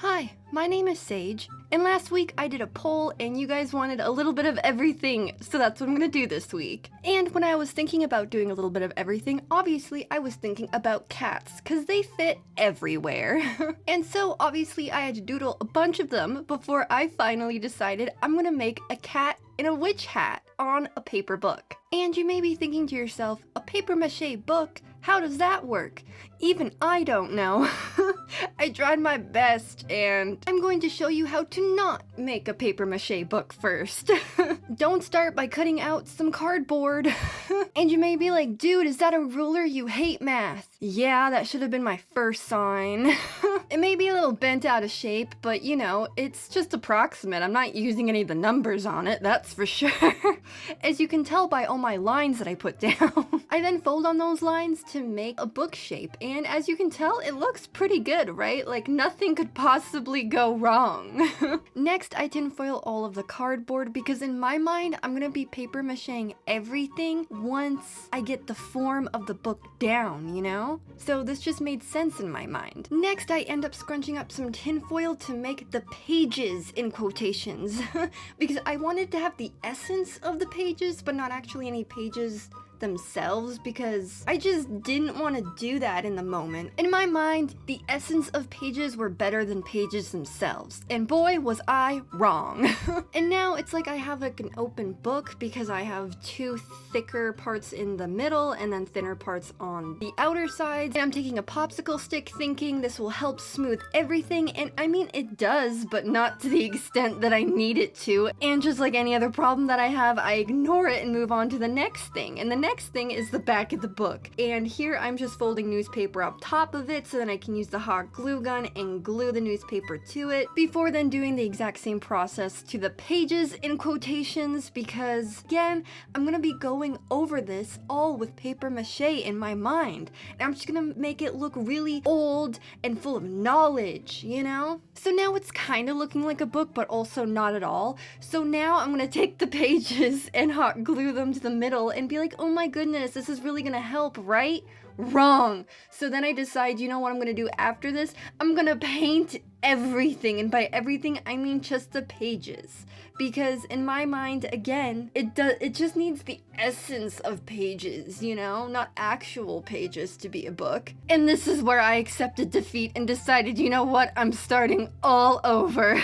Hi, my name is Sage, and last week I did a poll and you guys wanted a little bit of everything, so that's what I'm gonna do this week. And when I was thinking about doing a little bit of everything, obviously I was thinking about cats, cause they fit everywhere. And so obviously I had to doodle a bunch of them before I finally decided I'm gonna make a cat in a witch hat on a paper book. And you may be thinking to yourself, a paper mache book? How does that work? Even I don't know. I tried my best, and I'm going to show you how to not make a paper mache book first. Don't start by cutting out some cardboard. And you may be like, dude, is that a ruler? You hate math. Yeah, that should have been my first sign. It may be a little bent out of shape, but you know, it's just approximate. I'm not using any of the numbers on it, that's for sure. As you can tell by all my lines that I put down. I then fold on those lines to make a book shape, and as you can tell, it looks pretty good, right? Like nothing could possibly go wrong. Next, I tinfoil all of the cardboard because in my mind, I'm gonna be paper macheing everything once I get the form of the book down, you know? So this just made sense in my mind. Next, I end up scrunching up some tinfoil to make the pages in quotations because I wanted to have the essence of the pages, but not actually any pages themselves because I just didn't want to do that in the moment. In my mind, the essence of pages were better than pages themselves, and boy was I wrong. And now it's like I have like an open book because I have two thicker parts in the middle and then thinner parts on the outer sides, and I'm taking a popsicle stick thinking this will help smooth everything, and I mean it does, but not to the extent that I need it to. And just like any other problem that I have, I ignore it and move on to the next thing, and the next thing is the back of the book. And here I'm just folding newspaper up top of it so then I can use the hot glue gun and glue the newspaper to it before then doing the exact same process to the pages in quotations because, again, I'm gonna be going over this all with paper mache in my mind. And I'm just gonna make it look really old and full of knowledge, you know? So now it's kind of looking like a book, but also not at all. So now I'm gonna take the pages and hot glue them to the middle and be like, oh my goodness, this is really gonna help, right? Wrong. So then I decide, you know what I'm gonna do after this? I'm gonna paint everything, and by everything I mean just the pages, because in my mind, again, it just needs the essence of pages, you know, not actual pages to be a book. And this is where I accepted defeat and decided, you know what, I'm starting all over.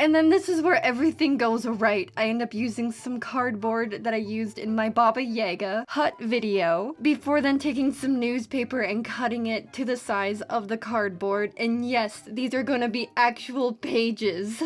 And then this is where everything goes right. I end up using some cardboard that I used in my Baba Yaga hut video, before then taking some newspaper and cutting it to the size of the cardboard. And yes, these are gonna be actual pages.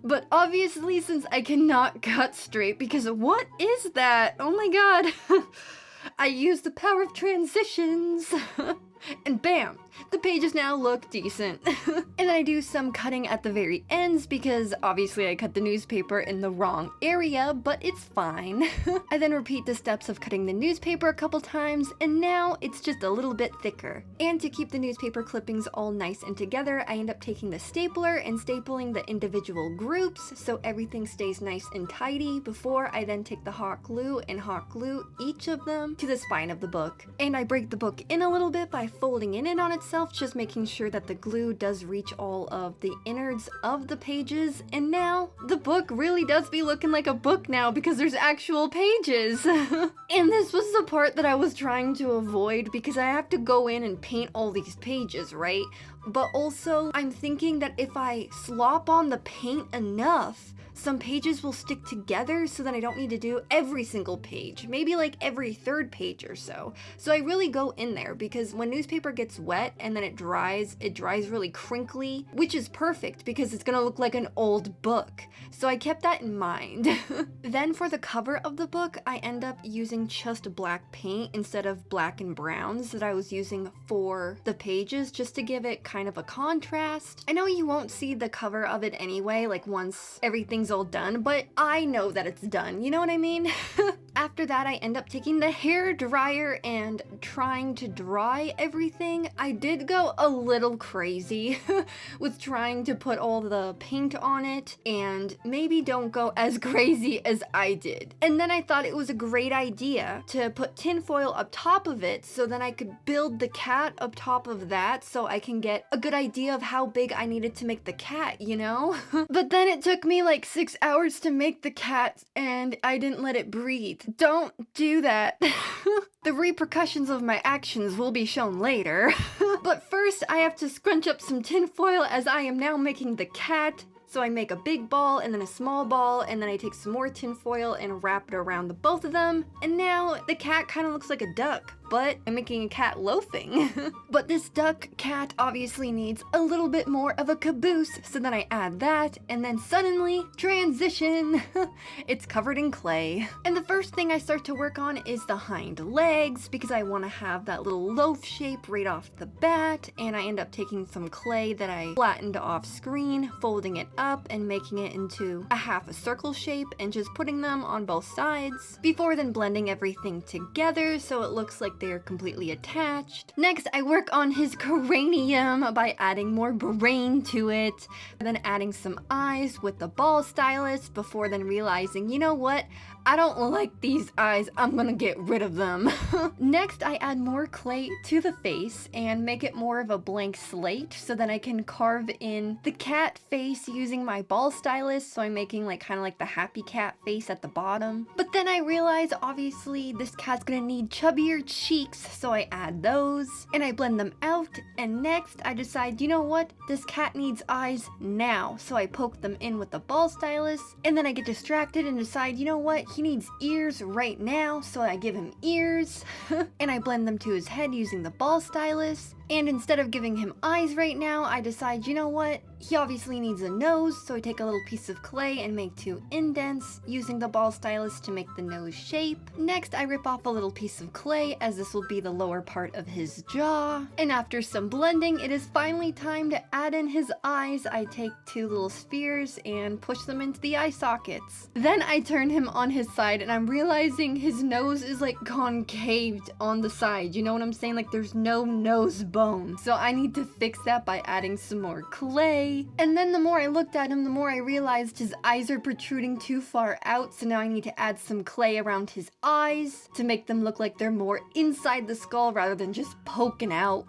But obviously, since I cannot cut straight, because what is that? Oh my god. I use the power of transitions. And bam, the pages now look decent. And then I do some cutting at the very ends because obviously I cut the newspaper in the wrong area, but it's fine. I then repeat the steps of cutting the newspaper a couple times, and now it's just a little bit thicker. And to keep the newspaper clippings all nice and together, I end up taking the stapler and stapling the individual groups so everything stays nice and tidy before I then take the hot glue and hot glue each of them to the spine of the book. And I break the book in a little bit by folding in it on itself, just making sure that the glue does reach all of the innards of the pages. And now the book really does be looking like a book now because there's actual pages. And this was the part that I was trying to avoid because I have to go in and paint all these pages, right? But also I'm thinking that if I slop on the paint enough, some pages will stick together so then I don't need to do every single page, maybe like every third page or so. So I really go in there because when newspaper gets wet and then it dries really crinkly, which is perfect because it's gonna look like an old book. So I kept that in mind. Then for the cover of the book, I end up using just black paint instead of black and browns that I was using for the pages, just to give it kind of a contrast. I know you won't see the cover of it anyway, like once everything's all done, but I know that it's done, you know what I mean? After that, I end up taking the hair dryer and trying to dry everything. I did go a little crazy with trying to put all the paint on it, and maybe don't go as crazy as I did. And then I thought it was a great idea to put tinfoil up top of it so then I could build the cat up top of that so I can get a good idea of how big I needed to make the cat, you know? But then it took me like 6 hours to make the cat and I didn't let it breathe. Don't do that. The repercussions of my actions will be shown later. But first, I have to scrunch up some tinfoil as I am now making the cat. So I make a big ball and then a small ball, and then I take some more tinfoil and wrap it around the both of them. And now the cat kind of looks like a duck, but I'm making a cat loafing. But this duck cat obviously needs a little bit more of a caboose, so then I add that, and then suddenly, transition! It's covered in clay. And the first thing I start to work on is the hind legs, because I want to have that little loaf shape right off the bat, and I end up taking some clay that I flattened off screen, folding it up, and making it into a half a circle shape, and just putting them on both sides, before then blending everything together so it looks like they're completely attached. Next, I work on his cranium by adding more brain to it, and then adding some eyes with the ball stylus before then realizing, you know what? I don't like these eyes, I'm gonna get rid of them. Next, I add more clay to the face and make it more of a blank slate so then I can carve in the cat face using my ball stylus, so I'm making like kind of like the happy cat face at the bottom. But then I realize obviously this cat's gonna need chubbier cheeks, so I add those and I blend them out, and next I decide, you know what? This cat needs eyes now, so I poke them in with the ball stylus, and then I get distracted and decide, you know what? He needs ears right now, so I give him ears, and I blend them to his head using the ball stylus. And instead of giving him eyes right now, I decide, you know what? He obviously needs a nose, so I take a little piece of clay and make 2 indents using the ball stylus to make the nose shape. Next, I rip off a little piece of clay as this will be the lower part of his jaw. And after some blending, it is finally time to add in his eyes. I take 2 little spheres and push them into the eye sockets. Then I turn him on his side and I'm realizing his nose is like concaved on the side. You know what I'm saying? Like there's no nose bone. So I need to fix that by adding some more clay. And then the more I looked at him, the more I realized his eyes are protruding too far out. So now I need to add some clay around his eyes to make them look like they're more inside the skull rather than just poking out.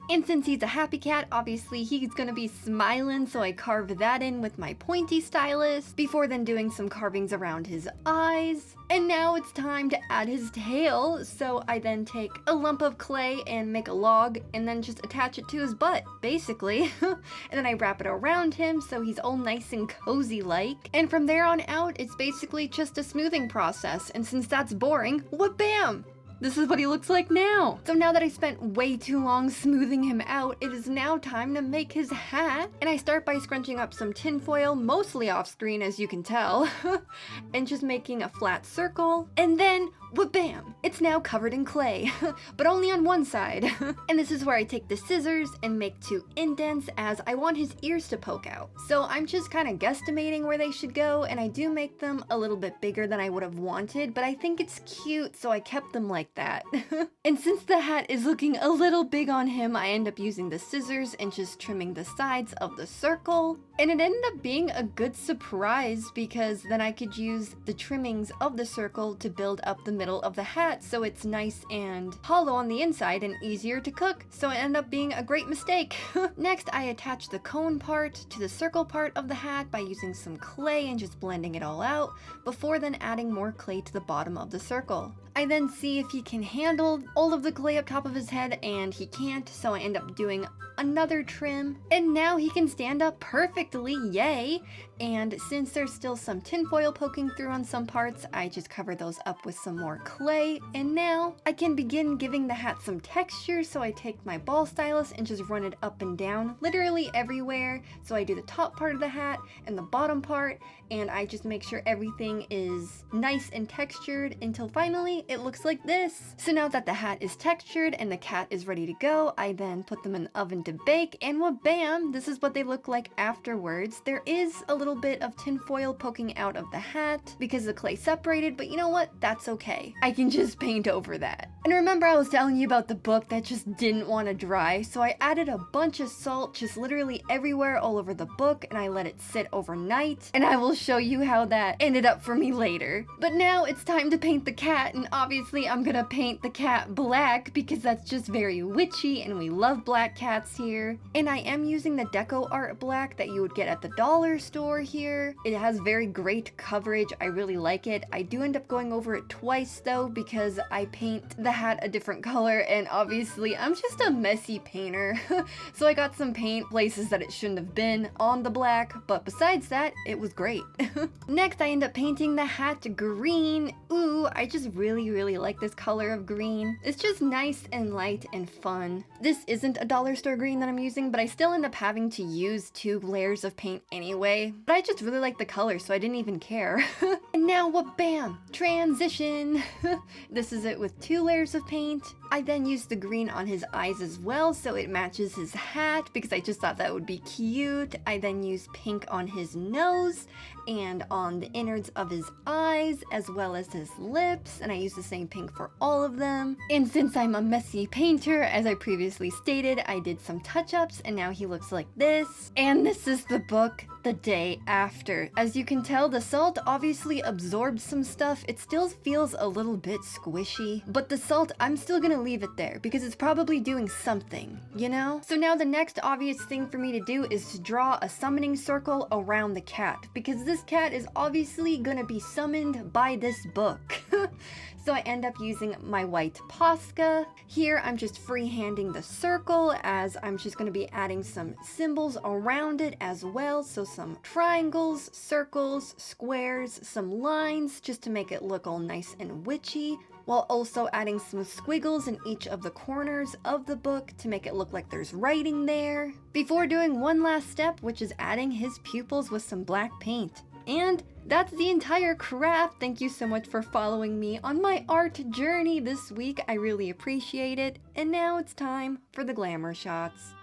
And since he's a happy cat, obviously he's gonna be smiling, so I carve that in with my pointy stylus before then doing some carvings around his eyes. And now it's time to add his tail, so I then take a lump of clay and make a log and then just attach it to his butt, basically. And then I wrap it around him so he's all nice and cozy like. And from there on out, it's basically just a smoothing process, and since that's boring, wha-bam! This is what he looks like now. So now that I spent way too long smoothing him out, it is now time to make his hat. And I start by scrunching up some tinfoil, mostly off screen as you can tell, and just making a flat circle. And then, wha-bam! It's now covered in clay, but only on one side. And this is where I take the scissors and make 2 indents as I want his ears to poke out. So I'm just kind of guesstimating where they should go, and I do make them a little bit bigger than I would have wanted, but I think it's cute, so I kept them like that. And since the hat is looking a little big on him, I end up using the scissors and just trimming the sides of the circle. And it ended up being a good surprise because then I could use the trimmings of the circle to build up the middle of the hat so it's nice and hollow on the inside and easier to cook. So it ended up being a great mistake. Next, I attach the cone part to the circle part of the hat by using some clay and just blending it all out before then adding more clay to the bottom of the circle. I then see if he can handle all of the clay up top of his head, and he can't, so I end up doing another trim, and now he can stand up perfectly, yay! And since there's still some tinfoil poking through on some parts, I just cover those up with some more clay, and now I can begin giving the hat some texture, so I take my ball stylus and just run it up and down, literally everywhere. So I do the top part of the hat and the bottom part, and I just make sure everything is nice and textured until finally it looks like this. So now that the hat is textured and the cat is ready to go, I then put them in the oven to bake, and well, bam, this is what they look like afterwards. There is a little bit of tinfoil poking out of the hat because the clay separated, but you know what? That's okay. I can just paint over that. And remember I was telling you about the book that just didn't want to dry, so I added a bunch of salt just literally everywhere all over the book, and I let it sit overnight, and I will show you how that ended up for me later. But now it's time to paint the cat, and obviously I'm gonna paint the cat black because that's just very witchy and we love black cats here. And I am using the deco art black that you would get at the dollar store here. It has very great coverage. I really like it. I do end up going over it twice though because I paint the hat a different color, and obviously I'm just a messy painter. So I got some paint places that it shouldn't have been on the black, but besides that, it was great. Next, I end up painting the hat green. Ooh, I just really like this color of green. It's just nice and light and fun. This isn't a dollar store green that I'm using, but I still end up having to use 2 layers of paint anyway. But I just really like the color, so I didn't even care. And now, what, bam, transition. This is it with 2 layers of paint. I then used the green on his eyes as well, so it matches his hat because I just thought that would be cute. I then used pink on his nose and on the innards of his eyes as well as his lips, and I used the same pink for all of them. And since I'm a messy painter, as I previously stated, I did some touch-ups and now he looks like this. And this is the book the day after. As you can tell, the salt obviously absorbed some stuff. It still feels a little bit squishy, but the salt, I'm still gonna leave it there because it's probably doing something, you know? So now the next obvious thing for me to do is to draw a summoning circle around the cat because this cat is obviously gonna be summoned by this book. So I end up using my white Posca. Here I'm just freehanding the circle as I'm just going to be adding some symbols around it as well. So some triangles, circles, squares, some lines just to make it look all nice and witchy, while also adding some squiggles in each of the corners of the book to make it look like there's writing there, before doing one last step, which is adding his pupils with some black paint. And that's the entire craft. Thank you so much for following me on my art journey this week. I really appreciate it. And now it's time for the glamour shots.